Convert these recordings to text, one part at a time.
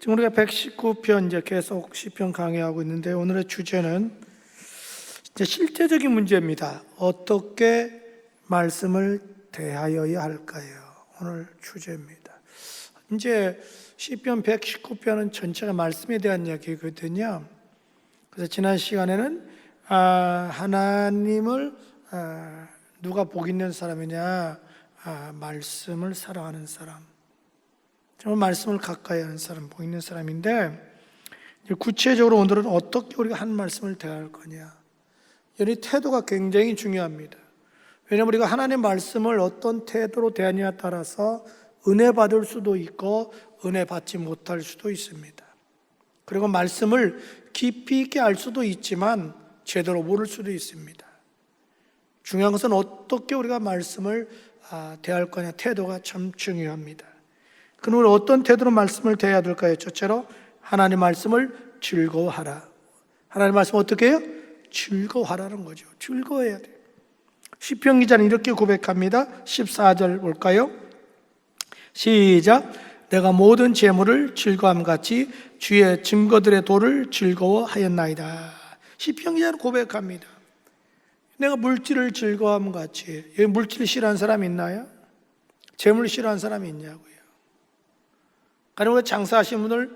지금 우리가 119편 이제 계속 시편 강의하고 있는데, 오늘의 주제는 이제 실제적인 문제입니다. 어떻게 말씀을 대하여야 할까요? 오늘 주제입니다. 이제 시편 119편은 전체가 말씀에 대한 이야기거든요. 그래서 지난 시간에는 하나님을 누가 복 있는 사람이냐, 말씀을 사랑하는 사람, 정말 말씀을 가까이 하는 사람, 복 있는 사람인데, 구체적으로 오늘은 어떻게 우리가 한 말씀을 대할 거냐, 이 태도가 굉장히 중요합니다. 왜냐하면 우리가 하나님의 말씀을 어떤 태도로 대하느냐에 따라서 은혜 받을 수도 있고 은혜 받지 못할 수도 있습니다. 그리고 말씀을 깊이 있게 알 수도 있지만 제대로 모를 수도 있습니다. 중요한 것은 어떻게 우리가 말씀을 대할 거냐, 태도가 참 중요합니다. 그럼 우리 어떤 태도로 말씀을 대해야 될까요? 첫째로 하나님 말씀을 즐거워하라. 하나님 말씀 어떻게 해요? 즐거워하라는 거죠. 즐거워해야 돼요. 시편 기자는 이렇게 고백합니다. 14절 볼까요? 시작. 내가 모든 재물을 즐거움같이 주의 증거들의 도를 즐거워하였나이다. 시편 기자는 고백합니다. 내가 물질을 즐거움같이. 여기 물질 싫어하는 사람 있나요? 재물 싫어하는 사람이 있냐고요. 그리고 장사하시는 분들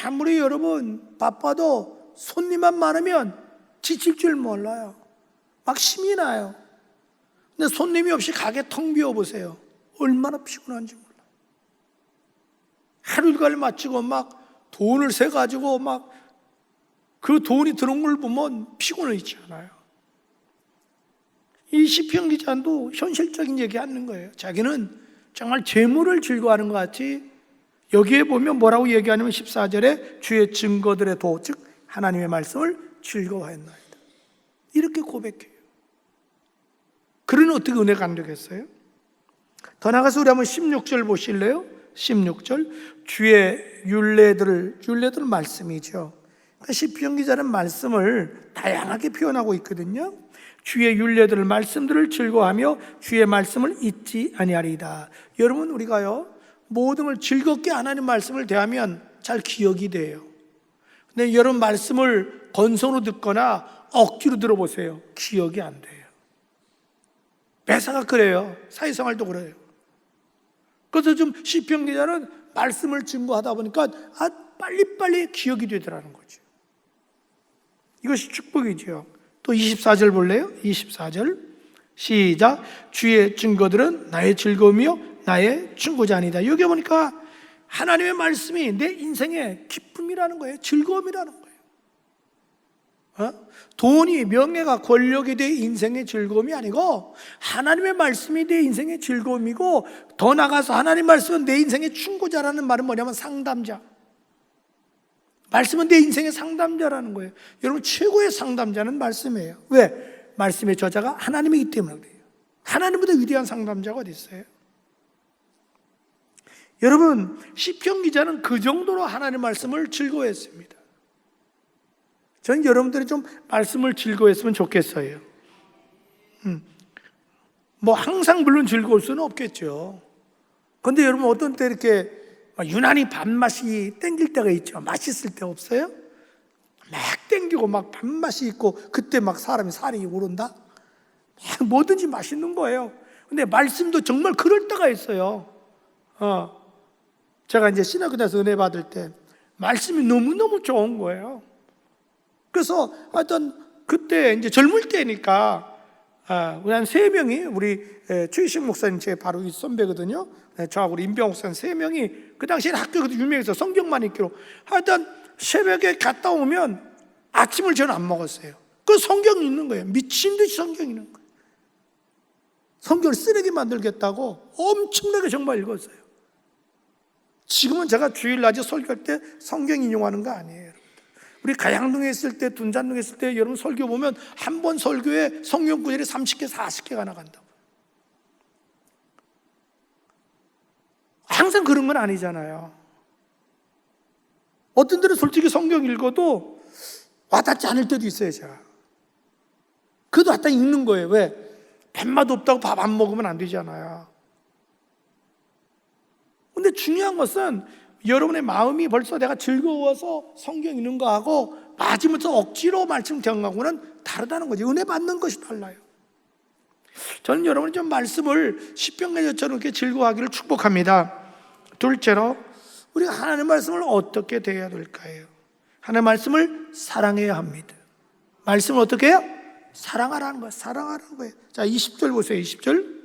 아무리 여러분 바빠도 손님만 많으면 지칠 줄 몰라요. 막 힘이 나요. 근데 손님이 없이 가게 텅 비워보세요. 얼마나 피곤한지 몰라요. 하루 일과를 마치고 막 돈을 세가지고 막 그 돈이 들어온 걸 보면 피곤하지 않아요. 이 시편 기자도 현실적인 얘기하는 거예요. 자기는 정말 재물을 즐거워하는 것 같이, 여기에 보면 뭐라고 얘기하냐면 14절에 주의 증거들의 도, 즉 하나님의 말씀을 즐거워했나이다. 이렇게 고백해요. 그러니 어떻게 은혜가 안 되겠어요? 더 나가서 우리 한번 16절 보실래요? 16절. 주의 율례들은 말씀이죠. 그러니까 시편 기자는 말씀을 다양하게 표현하고 있거든요. 주의 율례들을, 말씀들을 즐거워하며 주의 말씀을 잊지 아니하리이다. 여러분, 우리가요 모든 걸 즐겁게 하나님 말씀을 대하면 잘 기억이 돼요. 근데 여러분 말씀을 건성으로 듣거나 억지로 들어보세요. 기억이 안 돼요. 매사가 그래요. 사회생활도 그래요. 그래서 좀 시편 기자는 말씀을 증거하다 보니까 빨리빨리 기억이 되더라는 거죠. 이것이 축복이죠. 또 24절 볼래요? 24절 시작. 주의 증거들은 나의 즐거움이요 나의 충고자 아니다. 여기 보니까 하나님의 말씀이 내 인생의 기쁨이라는 거예요. 즐거움이라는 거예요. 돈이, 명예가, 권력이 내 인생의 즐거움이 아니고 하나님의 말씀이 내 인생의 즐거움이고, 더 나아가서 하나님 말씀은 내 인생의 충고자라는 말은 뭐냐면 상담자. 말씀은 내 인생의 상담자라는 거예요. 여러분, 최고의 상담자는 말씀이에요. 왜? 말씀의 저자가 하나님이기 때문에 그래요. 하나님보다 위대한 상담자가 어디 있어요? 여러분, 시편 기자는 그 정도로 하나님 말씀을 즐거워했습니다. 저는 여러분들이 좀 말씀을 즐거워했으면 좋겠어요. 뭐 항상 물론 즐거울 수는 없겠죠. 그런데 여러분, 어떤 때 이렇게 유난히 밥맛이 땡길 때가 있죠. 맛있을 때 없어요? 막 땡기고 막 밥맛이 있고, 그때 막 사람이 살이 오른다? 막 뭐든지 맛있는 거예요. 근데 말씀도 정말 그럴 때가 있어요. 제가 이제 신학교에서 은혜 받을 때 말씀이 너무너무 좋은 거예요. 그래서 하여튼 그때 이제 젊을 때니까 우리 한 3명이, 우리 최희식 목사님 제 바로 이 선배거든요. 저하고 우리 임병 목사님 3명이 그 당시에 학교에서 유명해서 성경만 읽기로, 하여튼 새벽에 갔다 오면 아침을 저는 안 먹었어요. 그 성경 읽는 거예요. 미친 듯이 성경 읽는 거예요. 성경을 쓰레기 만들겠다고 엄청나게 정말 읽었어요. 지금은 제가 주일낮에 설교할 때 성경 인용하는 거 아니에요. 우리 가양동에 있을 때, 둔잔동에 있을 때 여러분 설교 보면 한 번 설교에 성경 구절이 30개, 40개가 나간다고. 항상 그런 건 아니잖아요. 어떤 데는 솔직히 성경 읽어도 와닿지 않을 때도 있어요, 제가. 그래도 갖다 읽는 거예요. 왜? 밥맛 없다고 밥 안 먹으면 안 되잖아요. 근데 중요한 것은 여러분의 마음이 벌써 내가 즐거워서 성경 읽는 거하고 맞으면서 억지로 말씀 경하고는 다르다는 거지. 은혜 받는 것이 달라요. 저는 여러분이 좀 말씀을 시편기자처럼 이렇게 즐거워하기를 축복합니다. 둘째로 우리가 하나님의 말씀을 어떻게 대해야 될까요? 하나님의 말씀을 사랑해야 합니다. 말씀을 어떻게 해요? 사랑하라는 거예요. 사랑하라는 거예요. 자, 20절 보세요. 20절.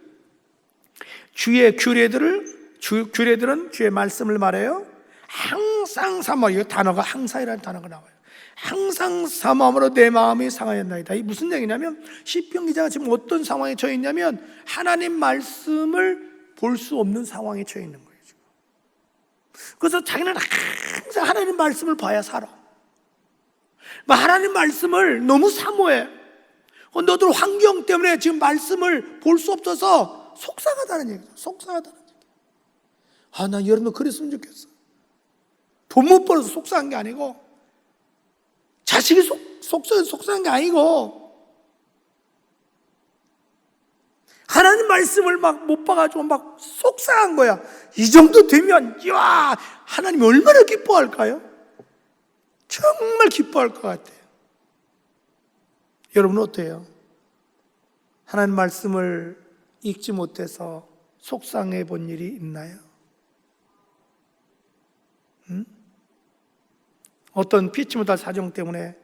주의 규례들은 주의 말씀을 말해요. 항상 삼아. 이 단어가 항상이라는 단어가 나와요. 항상 삼함으로 내 마음이 상하였나이다. 이 무슨 얘기냐면 시편 기자가 지금 어떤 상황에 처해 있냐면 하나님 말씀을 볼 수 없는 상황에 처해 있는 거예요. 지금. 그래서 자기는 항상 하나님 말씀을 봐야 살아. 하나님 말씀을 너무 사모해. 너들 환경 때문에 지금 말씀을 볼 수 없어서 속상하다는 얘기죠. 속상하다는 얘기. 나 여러분도 그랬으면 좋겠어. 돈 못 벌어서 속상한 게 아니고, 자식이 속상한 게 아니고, 하나님 말씀을 막 못 봐가지고 막 속상한 거야. 이 정도 되면, 이야, 하나님이 얼마나 기뻐할까요? 정말 기뻐할 것 같아요. 여러분은 어때요? 하나님 말씀을 읽지 못해서 속상해 본 일이 있나요? 어떤 피치 못할 사정 때문에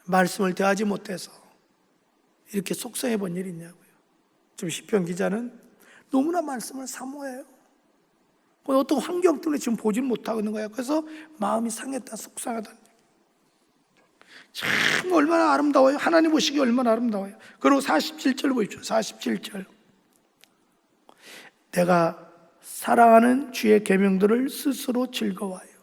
말씀을 대하지 못해서 이렇게 속상해 본 일이 있냐고요. 지금 시편 기자는 너무나 말씀을 사모해요. 어떤 환경 때문에 지금 보질 못하고 있는 거예요. 그래서 마음이 상했다, 속상하다. 참 얼마나 아름다워요. 하나님 보시기 얼마나 아름다워요. 그리고 47절 보십시오. 47절. 내가 사랑하는 주의 계명들을 스스로 즐거워요.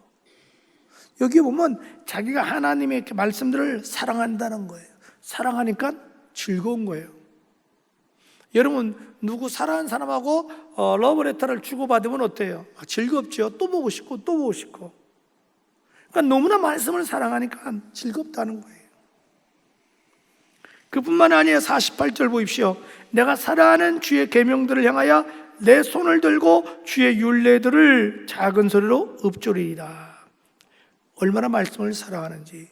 여기 보면 자기가 하나님의 이렇게 말씀들을 사랑한다는 거예요. 사랑하니까 즐거운 거예요. 여러분 누구 사랑하는 사람하고 러브레터를 주고받으면 어때요? 즐겁죠. 또 보고 싶고 또 보고 싶고. 그러니까 너무나 말씀을 사랑하니까 즐겁다는 거예요. 그뿐만 아니에요. 48절 보십시오. 내가 사랑하는 주의 계명들을 향하여 내 손을 들고 주의 율례들을 작은 소리로 읊조리이다. 얼마나 말씀을 사랑하는지.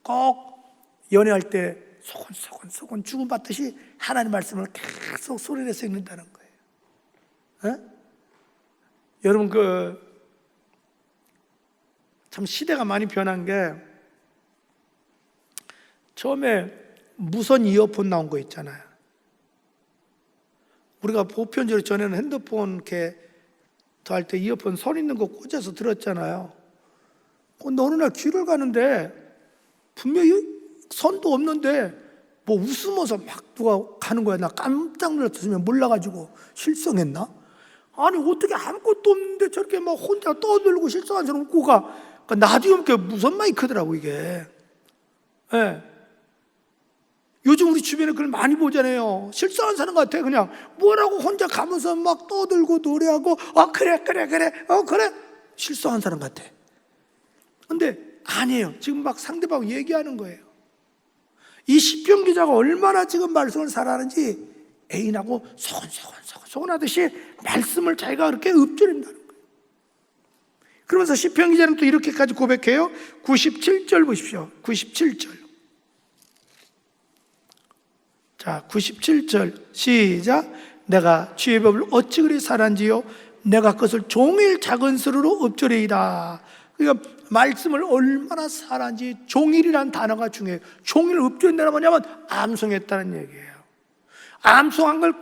꼭 연애할 때 소곤소곤 주고받듯이 하나님 말씀을 계속 소리내서 읽는다는 거예요. 에? 여러분 참 시대가 많이 변한 게, 처음에 무선 이어폰 나온 거 있잖아요. 우리가 보편적으로 전에는 핸드폰 이렇게 더 할 때 이어폰 선 있는 거 꽂아서 들었잖아요. 근데 어느 날 길을 가는데 분명히 선도 없는데 뭐 웃으면서 막 누가 가는 거야. 나 깜짝 놀랐으면 몰라가지고 실성했나? 아니 어떻게 아무것도 없는데 저렇게 막 혼자 떠들고 실성한 사람 웃고 가. 그러니까 나중에 보니까 무선 마이크더라고 이게. 네. 요즘 우리 주변에 그걸 많이 보잖아요. 실성한 사람 같아. 그냥 뭐라고 혼자 가면서 막 떠들고 노래하고 그래 그래 실성한 사람 같아. 근데 아니에요. 지금 막 상대방 얘기하는 거예요. 이 시편 기자가 얼마나 지금 말씀을 사랑하는지 애인하고 소곤하듯이 말씀을 자기가 그렇게 읊조린다는 거예요. 그러면서 시편 기자는 또 이렇게까지 고백해요. 97절 보십시오. 97절. 자, 97절 시작. 내가 주의 법을 어찌 그리 사랑한지요 내가 그것을 종일 작은 소리로 읊조리이다. 그러니까 말씀을 얼마나 사랑한지. 종일이라는 단어가 중요해요. 종일 읊조린다는 뭐냐면 암송했다는 얘기예요. 암송한 걸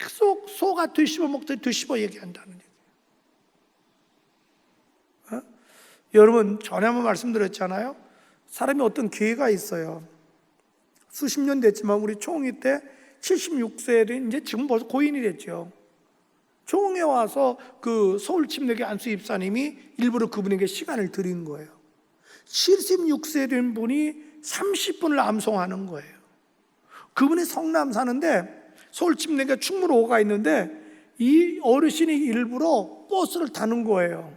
계속 소가 뒤집어 먹듯이 뒤집어 얘기한다는 얘기예요. 여러분 전에 한번 말씀드렸잖아요. 사람이 어떤 기회가 있어요. 수십 년 됐지만 우리 총회 때 76세에 된, 이제 지금 벌써 고인이 됐죠. 총회 와서 그 서울 침례교 안수 입사님이 일부러 그분에게 시간을 드린 거예요. 76세 된 분이 30분을 암송하는 거예요. 그분이 성남 사는데 서울 침례교 충무로 5가 있는데 이 어르신이 일부러 버스를 타는 거예요.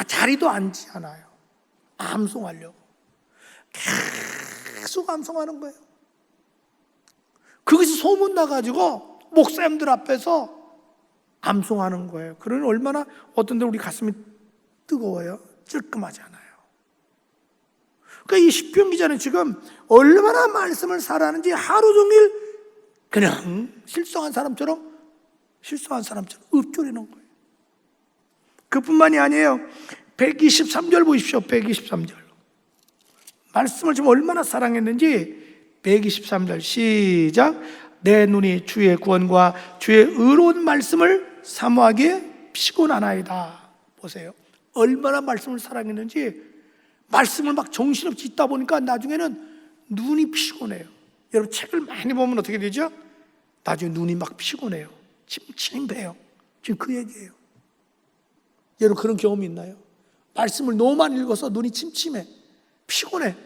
자리도 앉지 않아요. 암송하려고. 계속 암송하는 거예요. 그것이 소문 나가지고 목사님들 앞에서 암송하는 거예요. 그러니 얼마나 어떤 데 우리 가슴이 뜨거워요. 찔끔하지 않아요. 그러니까 이 시편 기자는 지금 얼마나 말씀을 사랑하는지 하루 종일 그냥 실수한 사람처럼 읊조리는 거예요. 그뿐만이 아니에요. 123절 보십시오. 123절. 말씀을 지금 얼마나 사랑했는지 123절 시작. 내 눈이 주의 구원과 주의 의로운 말씀을 사모하기에 피곤하나이다. 보세요. 얼마나 말씀을 사랑했는지 말씀을 막 정신없이 읽다 보니까 나중에는 눈이 피곤해요. 여러분 책을 많이 보면 어떻게 되죠? 나중에 눈이 막 피곤해요. 침침해요. 지금 그 얘기예요. 여러분 그런 경험이 있나요? 말씀을 너무 많이 읽어서 눈이 침침해, 피곤해.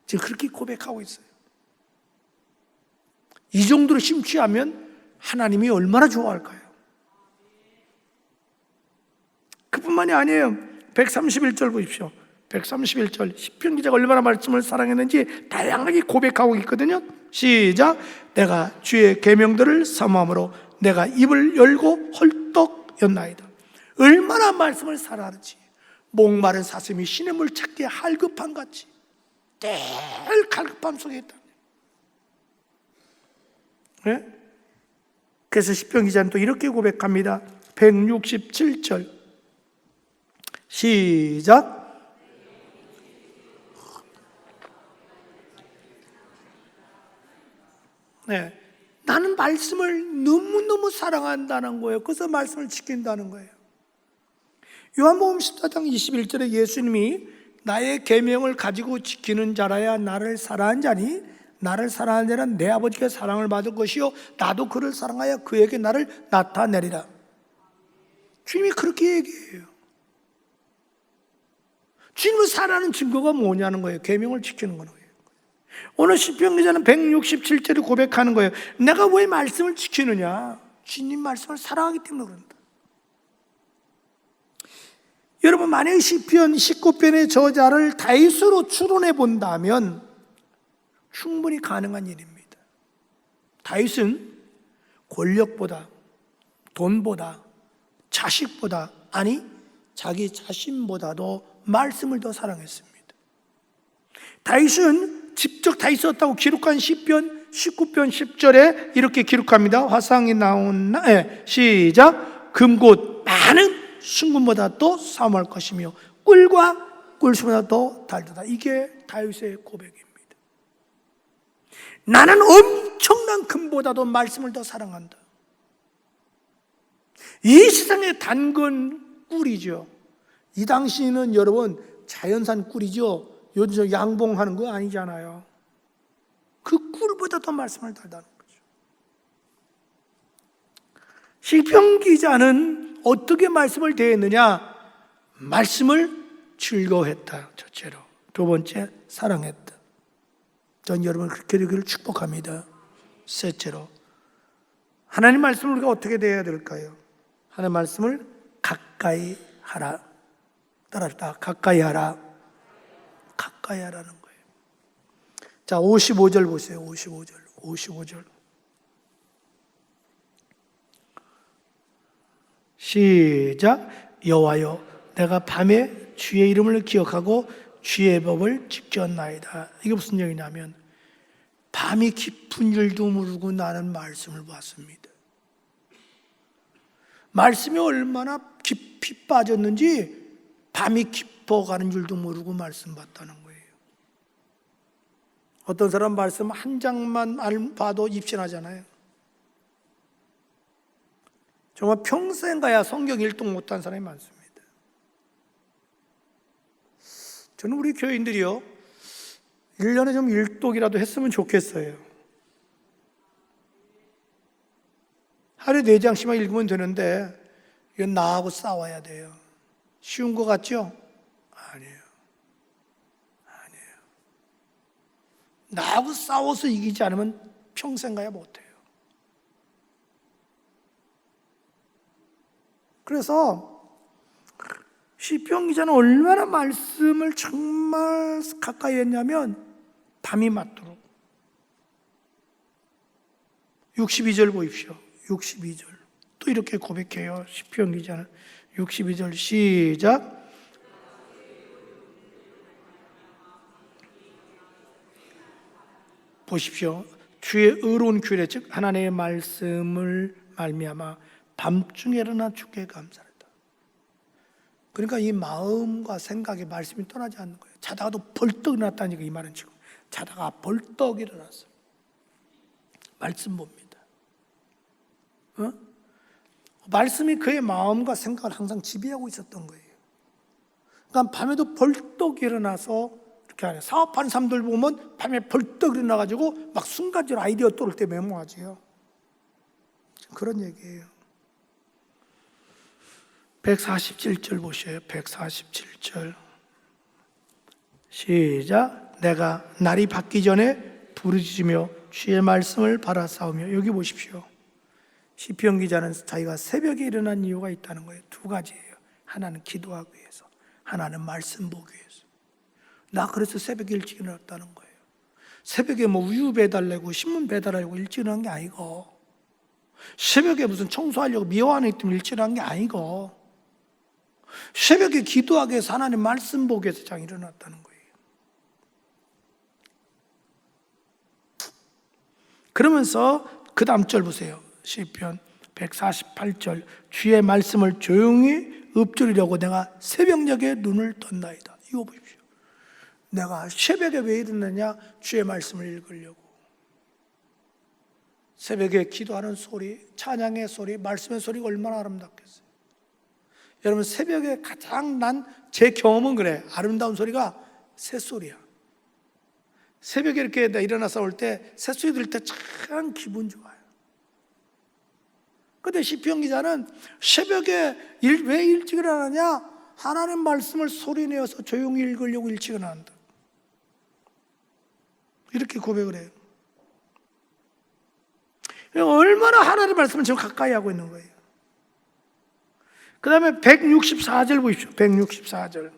지금 그렇게 고백하고 있어요. 이 정도로 심취하면 하나님이 얼마나 좋아할까요? 그뿐만이 아니에요. 131절 보십시오. 131절 시편 기자가 얼마나 말씀을 사랑했는지 다양하게 고백하고 있거든요. 시작. 내가 주의 계명들을 사모함으로 내가 입을 열고 헐떡 였나이다. 얼마나 말씀을 사랑하는지 목마른 사슴이 시냇물 찾기에 할급함 같이 늘 갈급함 속에 있다. 네? 그래서 시편 기자는 또 이렇게 고백합니다. 167절 시작. 네, 나는 말씀을 너무너무 사랑한다는 거예요. 그래서 말씀을 지킨다는 거예요. 요한복음 14장 21절에 예수님이 나의 계명을 가지고 지키는 자라야 나를 사랑한 자니 나를 사랑하는 자는 내 아버지께 사랑을 받을 것이요 나도 그를 사랑하여 그에게 나를 나타내리라. 주님이 그렇게 얘기해요. 주님을 사랑하는 증거가 뭐냐는 거예요. 계명을 지키는 거예요. 오늘 시편 기자는 167절에 고백하는 거예요. 내가 왜 말씀을 지키느냐? 주님 말씀을 사랑하기 때문에 그런다. 여러분 만약에 시편 19편의 저자를 다윗으로 추론해 본다면 충분히 가능한 일입니다. 다윗은 권력보다 돈보다 자식보다 아니 자기 자신보다도 말씀을 더 사랑했습니다. 다윗은 직접 다윗 썼다고 기록한 시편 19편 10절에 이렇게 기록합니다. 화상이 나온 시작. 금곧 많은 순금보다 더 사모할 것이며 꿀과 꿀수보다 더 달다. 이게 다윗의 고백입니다. 나는 엄청난 금보다도 말씀을 더 사랑한다. 이 세상에 단 건 꿀이죠. 이 당시는 여러분 자연산 꿀이죠. 요즘 양봉하는 거 아니잖아요. 그 꿀보다 더 말씀을 달다는 거죠. 시편 기자는 어떻게 말씀을 대했느냐? 말씀을 즐거워했다. 첫째로. 두 번째, 사랑했다. 전 여러분 그렇게 되기를 축복합니다. 셋째로, 하나님 말씀을 우리가 어떻게 대해야 될까요? 하나님 말씀을 가까이 하라. 따라합시다. 가까이 하라. 가까이 하라는 거예요. 자, 55절 보세요. 55절. 시작. 여호와여, 내가 밤에 주의 이름을 기억하고 주의 법을 지켰나이다. 이게 무슨 얘기냐면 밤이 깊은 줄도 모르고 나는 말씀을 봤습니다. 말씀이 얼마나 깊이 빠졌는지 밤이 깊어가는 줄도 모르고 말씀 봤다는 거예요. 어떤 사람 말씀 한 장만 봐도 입신하잖아요. 정말 평생 가야 성경 일독 못한 사람이 많습니다. 저는 우리 교인들이요 1년에 좀 일독이라도 했으면 좋겠어요. 하루에 4장씩만 읽으면 되는데 이건 나하고 싸워야 돼요. 쉬운 거 같죠? 아니에요. 나하고 싸워서 이기지 않으면 평생 가야 못해요. 그래서 시편 기자는 얼마나 말씀을 정말 가까이 했냐면 밤이 맞도록. 62절 보십시오. 62절. 또 이렇게 고백해요. 시편 기자는 62절 시작. 보십시오. 주의 의로운 규례 즉 하나님의 말씀을 말미암아 밤중에 일어나 주께 감사하다. 그러니까 이 마음과 생각의 말씀이 떠나지 않는 거예요. 자다가도 벌떡 일어났다니까. 이 말은 지금 자다가 벌떡 일어났어요. 말씀 봅니다. 말씀이 그의 마음과 생각을 항상 지배하고 있었던 거예요. 그러니까 밤에도 벌떡 일어나서 이렇게 하네. 사업하는 사람들 보면 밤에 벌떡 일어나가지고 막 순간적으로 아이디어 떠올 때 메모하지요. 그런 얘기예요. 147절 보셔요. 147절 시작. 내가 날이 밝기 전에 부르짖으며 주의 말씀을 바라싸우며. 여기 보십시오. 시편 기자는 자기가 새벽에 일어난 이유가 있다는 거예요. 두 가지예요. 하나는 기도하기 위해서, 하나는 말씀 보기 위해서. 나 그래서 새벽에 일찍 일어났다는 거예요. 새벽에 뭐 우유 배달내고 신문 배달하려고 일찍 일어난 게 아니고, 새벽에 무슨 청소하려고 미화원에 있으면 일찍 일어난 게 아니고, 새벽에 기도하기 위해서 하나님 말씀 보기 위해서 장 일어났다는 거예요. 그러면서 그 다음 절 보세요. 시편 148절 주의 말씀을 조용히 읊조리려고 내가 새벽녘에 눈을 떴나이다. 이거 보십시오. 내가 새벽에 왜 일어나냐? 주의 말씀을 읽으려고. 새벽에 기도하는 소리, 찬양의 소리, 말씀의 소리가 얼마나 아름답겠어요. 여러분, 새벽에 가장 제 경험은 그래. 아름다운 소리가 새소리야. 새벽에 이렇게 일어나서 올 때 새소리 들을 때 참 기분 좋아요. 근데 시편 기자는 새벽에 왜 일찍 일어나냐? 하나님 말씀을 소리내어서 조용히 읽으려고 일찍 일어난다. 이렇게 고백을 해요. 얼마나 하나님 말씀을 지금 가까이 하고 있는 거예요. 그 다음에 164절 보십시오. 164절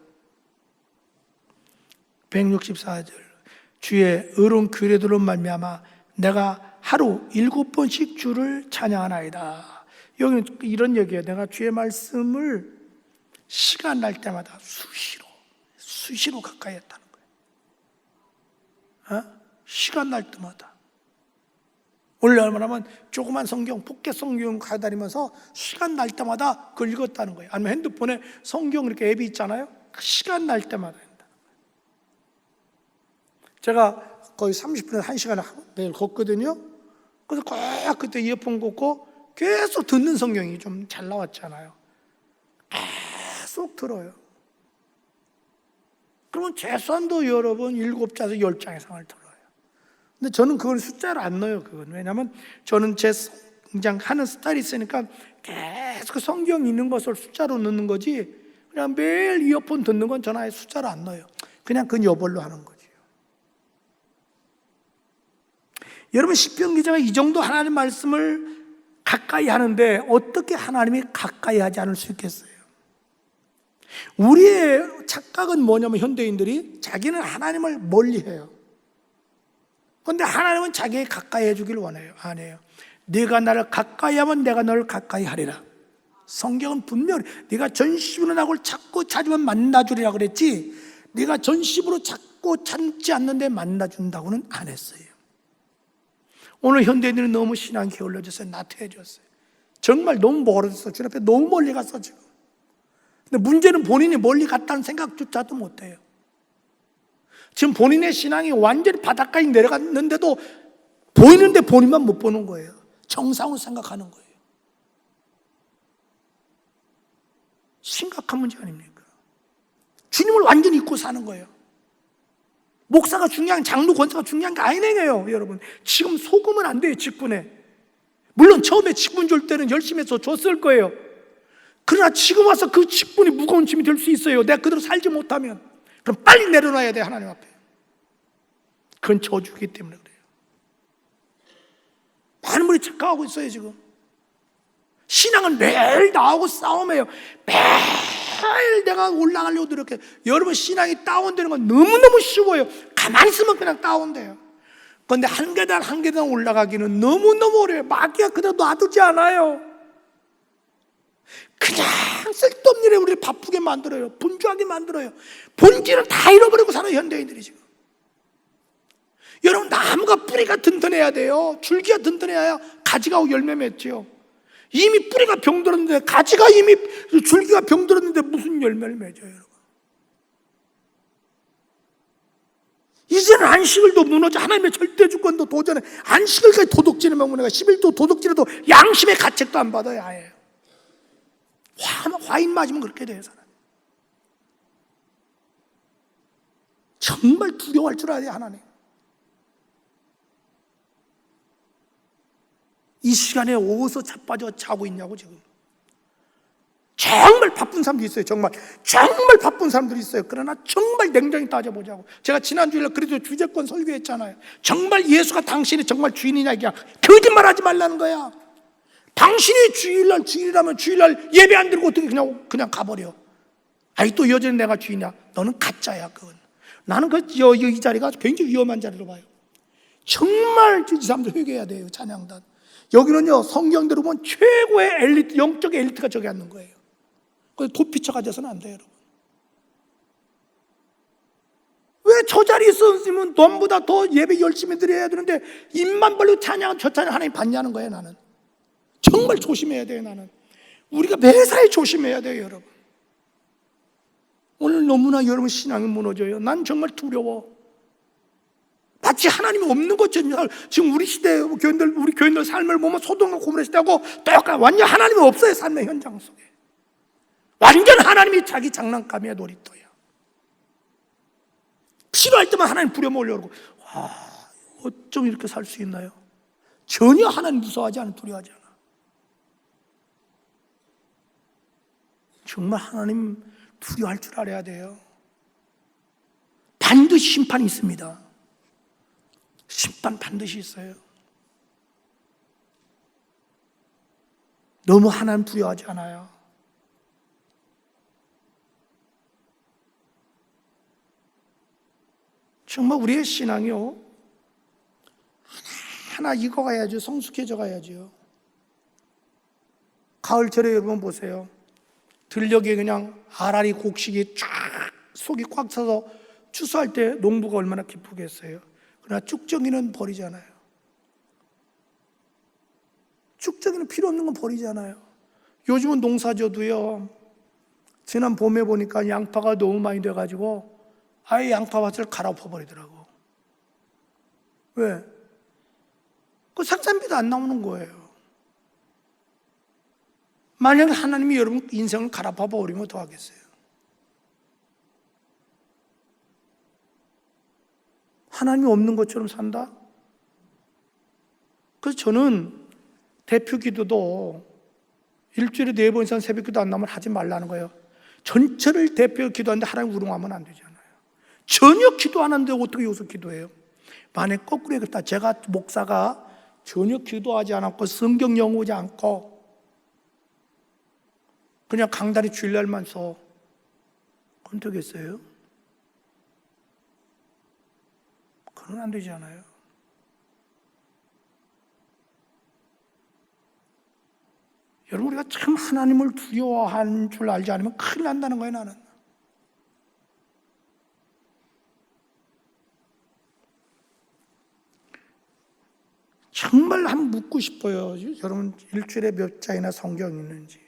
주의 의로운 규례들로 말미암아 내가 하루 7번씩 주를 찬양하나이다. 여기는 이런 얘기예요. 내가 주의 말씀을 시간 날 때마다 수시로 가까이 했다는 거예요. 시간 날 때마다. 원래 얼마나면 조그만 성경, 포켓 성경 가다니면서 시간 날 때마다 그걸 읽었다는 거예요. 아니면 핸드폰에 성경 이렇게 앱이 있잖아요. 시간 날 때마다 한다는 거예요. 제가 거의 30분에서 1시간을 매일 걷거든요. 그래서 꼭 그때 이어폰 꽂고 계속 듣는 성경이 좀 잘 나왔잖아요. 계속 들어요. 그러면 최소한도 여러분 7장에서 10장 이상을 들어요. 근데 저는 그걸 숫자를 안 넣어요. 그건. 왜냐하면 저는 제 성장하는 스타일이 있으니까 계속 성경 있는 것을 숫자로 넣는 거지, 그냥 매일 이어폰 듣는 건 저는 아예 숫자로 안 넣어요. 그냥 그건 여벌로 하는 거지요. 여러분, 시편 기자가 이 정도 하나님 말씀을 가까이 하는데 어떻게 하나님이 가까이 하지 않을 수 있겠어요? 우리의 착각은 뭐냐면 현대인들이 자기는 하나님을 멀리해요. 그런데 하나님은 자기에 가까이 해주길 원해요. 아니에요. 네가 나를 가까이 하면 내가 너를 가까이 하리라. 성경은 분명히 네가 전심으로 나를 찾고 찾으면 만나주리라 그랬지, 네가 전심으로 찾고 찾지 않는데 만나준다고는 안 했어요. 오늘 현대인들은 너무 신앙이 게을러졌어요. 나태해졌어요. 정말 너무 멀어졌어. 주님 앞에 너무 멀리 갔어 지금. 근데 문제는 본인이 멀리 갔다는 생각조차도 못해요. 지금 본인의 신앙이 완전히 바닥까지 내려갔는데도 보이는데 본인만 못 보는 거예요. 정상으로 생각하는 거예요. 심각한 문제 아닙니까? 주님을 완전히 잊고 사는 거예요. 목사가 중요한, 장로 권사가 중요한 게 아니네요, 여러분. 지금 속으면 안 돼요, 직분에. 물론 처음에 직분 줄 때는 열심히 해서 줬을 거예요. 그러나 지금 와서 그 직분이 무거운 짐이 될 수 있어요. 내가 그대로 살지 못하면. 그럼 빨리 내려놔야 돼, 하나님 앞에. 그건 저주이기 때문에 그래요. 많은 분이 착각하고 있어요, 지금. 신앙은 매일 나오고 싸움해요. 매일 내가 올라가려고 노력해. 여러분, 신앙이 다운되는 건 너무너무 쉬워요. 가만히 있으면 그냥 다운돼요. 그런데 한 계단 한 계단 올라가기는 너무너무 어려워요. 마귀가 그대로 놔두지 않아요. 그냥 쓸데없는 일에 우리를 바쁘게 만들어요. 분주하게 만들어요. 본질은 다 잃어버리고 살아요, 현대인들이 지금. 여러분, 나무가 뿌리가 든든해야 돼요. 줄기가 든든해야 가지가 오고 열매 맺죠. 이미 뿌리가 병들었는데, 가지가 이미, 줄기가 병들었는데 무슨 열매를 맺어요, 여러분? 이제는 안식을 도 무너져. 하나님의 절대 주권도 도전해. 안식을까지 도둑질을 먹는 거야. 11도 도둑질해도 양심의 가책도 안 받아야 해요. 화인 맞으면 그렇게 돼요, 사람. 정말 두려워할 줄 알아야 돼, 하나님. 이 시간에 어디서 자빠져 자고 있냐고. 지금 정말 바쁜 사람들이 있어요. 정말 바쁜 사람들이 있어요. 그러나 정말 냉정히 따져보자고. 제가 지난 주일에 그래도 주제권 설교했잖아요. 정말 예수가 당신이 정말 주인이냐, 이게 거짓말하지 말라는 거야. 당신이 주일이라면 주일날 예배 안 드리고 어떻게 그냥 가버려. 아니, 또 여전히 내가 주인이야. 너는 가짜야. 그건. 나는 이 자리가 굉장히 위험한 자리로 봐요. 정말 이 사람들 회개해야 돼요. 찬양단. 여기는요, 성경대로 보면 최고의 엘리트, 영적 엘리트가 저기 앉는 거예요. 그래서 도피처 가져서는 안 돼요, 여러분. 왜 저 자리에 있으면 돈보다 더 예배 열심히 드려야 되는데 입만 벌리고 찬양, 저 찬양 하나님 받냐는 거예요. 나는 정말 조심해야 돼요. 나는 우리가 매사에 조심해야 돼요, 여러분. 오늘 너무나 여러분 신앙이 무너져요. 난 정말 두려워. 마치 하나님이 없는 것처럼. 지금 우리 시대 우리 교인들 삶을 보면 소돔과 고모라 시대하고 똑같아. 완전 하나님이 없어요. 삶의 현장 속에 완전 하나님이 자기 장난감이야, 놀이터야. 필요할 때만 하나님 부려먹으려고. 와, 어쩜 이렇게 살 수 있나요? 전혀 하나님 무서워하지 않아, 두려워하지 않아. 정말 하나님 두려워할 줄 알아야 돼요. 반드시 심판이 있습니다. 심판 반드시 있어요. 너무 하나님 두려워하지 않아요. 정말 우리의 신앙이요, 하나 익어가야죠. 성숙해져 가야죠. 가을철에 여러분 보세요. 들녘에 그냥 아라리 곡식이 쫙 속이 꽉 차서 추수할 때 농부가 얼마나 기쁘겠어요. 그러나 쭉정이는 버리잖아요. 쭉정이는 필요 없는 건 버리잖아요. 요즘은 농사져도요, 지난 봄에 보니까 양파가 너무 많이 돼가지고 아예 양파밭을 갈아엎어버리더라고. 왜? 그 생산비도 안 나오는 거예요. 만약에 하나님이 여러분 인생을 갈아엎어버리면 어떡하겠어요? 하나님이 없는 것처럼 산다? 그래서 저는 대표 기도도 일주일에 4번 이상 새벽 기도 안 나오면 하지 말라는 거예요. 전체를 대표 기도하는데 하나님 우롱하면 안 되잖아요. 전혀 기도 안 하는데 어떻게 여기서 기도해요? 만약 거꾸로 해야겠다. 제가 목사가 전혀 기도하지 않았고 성경 영어하지 않고 그냥 강단에 주일날만 서, 그건 되겠어요? 그건 안 되잖아요. 여러분, 우리가 참 하나님을 두려워하는 줄 알지 않으면 큰일 난다는 거예요, 나는. 정말 한번 묻고 싶어요. 여러분, 일주일에 몇 장이나 성경 읽는지.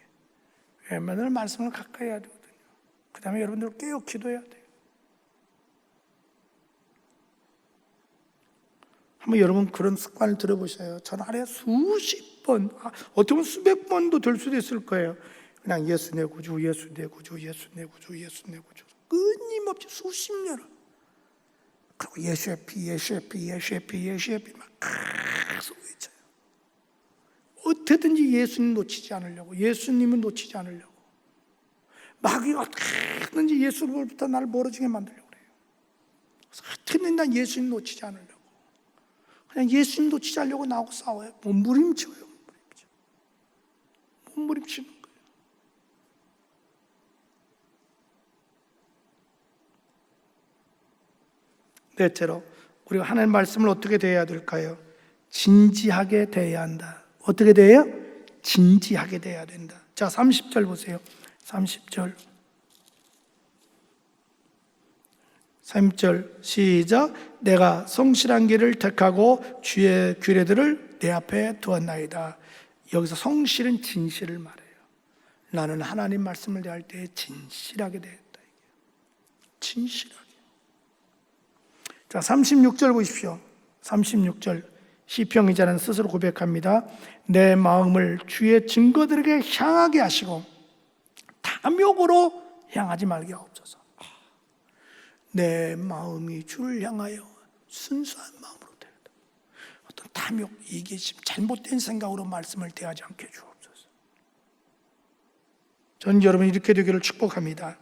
맨날 말씀을 가까이 해야 되거든요. 그 다음에 여러분들 깨어 기도해야 돼요. 한번 여러분 그런 습관을 들어보셔요. 저는 하루에 수십 번, 어떻게 보면 수백 번도 될 수도 있을 거예요. 그냥 예수 내 구주, 예수 내 구주, 예수 내 구주, 예수 내 구주, 끊임없이 수십 년을. 그리고 예수의 피, 예수의 피, 예수의 피, 예수의 피 막 계속 외쳐요. 어떻게든지 예수님 놓치지 않으려고, 예수님을 놓치지 않으려고. 마귀가 어떻게든지 예수로부터 나를 멀어지게 만들려고 그래요. 그래서 어떻게든 난 예수님 놓치지 않으려고. 그냥 예수님 놓치지 않으려고 나하고 싸워요. 몸부림쳐요. 몸부림치는 거예요. 넷째로, 우리가 하나님 말씀을 어떻게 대해야 될까요? 진지하게 대해야 한다. 어떻게 대해요? 진지하게 돼야 된다. 자, 30절 보세요. 30절 시작. 내가 성실한 길을 택하고 주의 규례들을 내 앞에 두었나이다. 여기서 성실은 진실을 말해요. 나는 하나님 말씀을 대할 때 진실하게 되었다. 진실하게. 자, 36절 보십시오. 36절 시편 기자는 스스로 고백합니다. 내 마음을 주의 증거들에게 향하게 하시고 탐욕으로 향하지 말게 하옵소서. 내 마음이 주를 향하여 순수한 마음으로 되었다. 어떤 탐욕, 이기심, 잘못된 생각으로 말씀을 대하지 않게 주옵소서. 전 여러분 이렇게 되기를 축복합니다.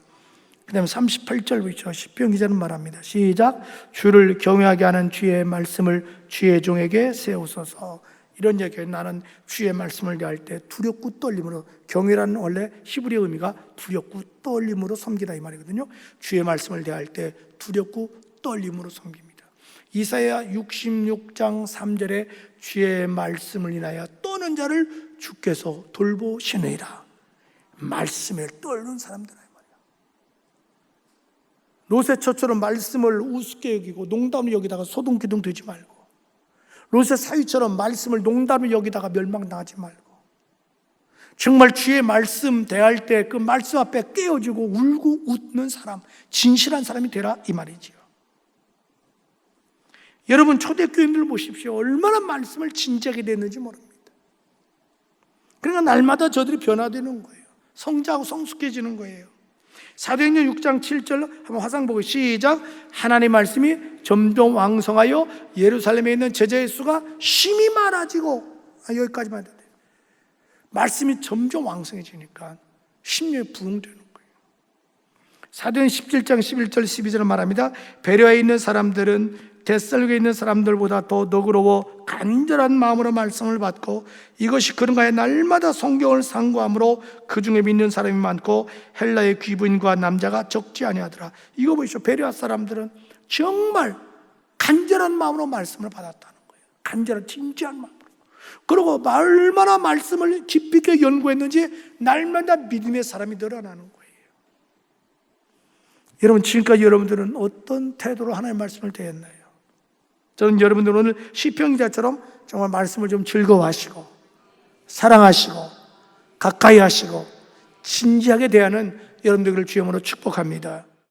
그 다음에 38절 보시죠. 시편 기자는 말합니다. 시작. 주를 경외하게 하는 주의 말씀을 주의 종에게 세우소서. 이런 얘기예요. 나는 주의 말씀을 대할 때 두렵고 떨림으로, 경외라는 원래 히브리어 의미가 두렵고 떨림으로 섬기다 이 말이거든요. 주의 말씀을 대할 때 두렵고 떨림으로 섬깁니다. 이사야 66장 3절에 주의 말씀을 인하여 떠는 자를 주께서 돌보시느니라. 말씀에 떨는 사람들. 롯의처처럼 말씀을 우습게 여기고 농담을 여기다가 소동기동 되지 말고, 롯의 사위처럼 말씀을 농담을 여기다가 멸망당하지 말고, 정말 주의 말씀 대할 때 그 말씀 앞에 깨어지고 울고 웃는 사람, 진실한 사람이 되라 이 말이지요. 여러분 초대교인들 보십시오. 얼마나 말씀을 진지하게 됐는지 모릅니다. 그러니까 날마다 저들이 변화되는 거예요. 성장하고 성숙해지는 거예요. 사도행전 6장 7절 한번 화상 보고 시작. 하나님 말씀이 점점 왕성하여 예루살렘에 있는 제자의 수가 심히 많아지고, 여기까지만 해도 돼요. 말씀이 점점 왕성해지니까 심령에 부흥되는 거예요. 사도행전 17장 11절 12절을 말합니다. 베레아에 있는 사람들은 데살로니가에 있는 사람들보다 더 너그러워 간절한 마음으로 말씀을 받고, 이것이 그런가에 날마다 성경을 상고함으로 그 중에 믿는 사람이 많고 헬라의 귀부인과 남자가 적지 아니하더라. 이거 보시죠. 베레아 사람들은 정말 간절한 마음으로 말씀을 받았다는 거예요. 간절한 진지한 마음으로. 그리고 얼마나 말씀을 깊이 있게 연구했는지 날마다 믿음의 사람이 늘어나는 거예요. 여러분 지금까지 여러분들은 어떤 태도로 하나님의 말씀을 대했나요? 저는 여러분들 오늘 시편 기자처럼 정말 말씀을 좀 즐거워하시고 사랑하시고 가까이 하시고 진지하게 대하는 여러분들을 주님으로 축복합니다.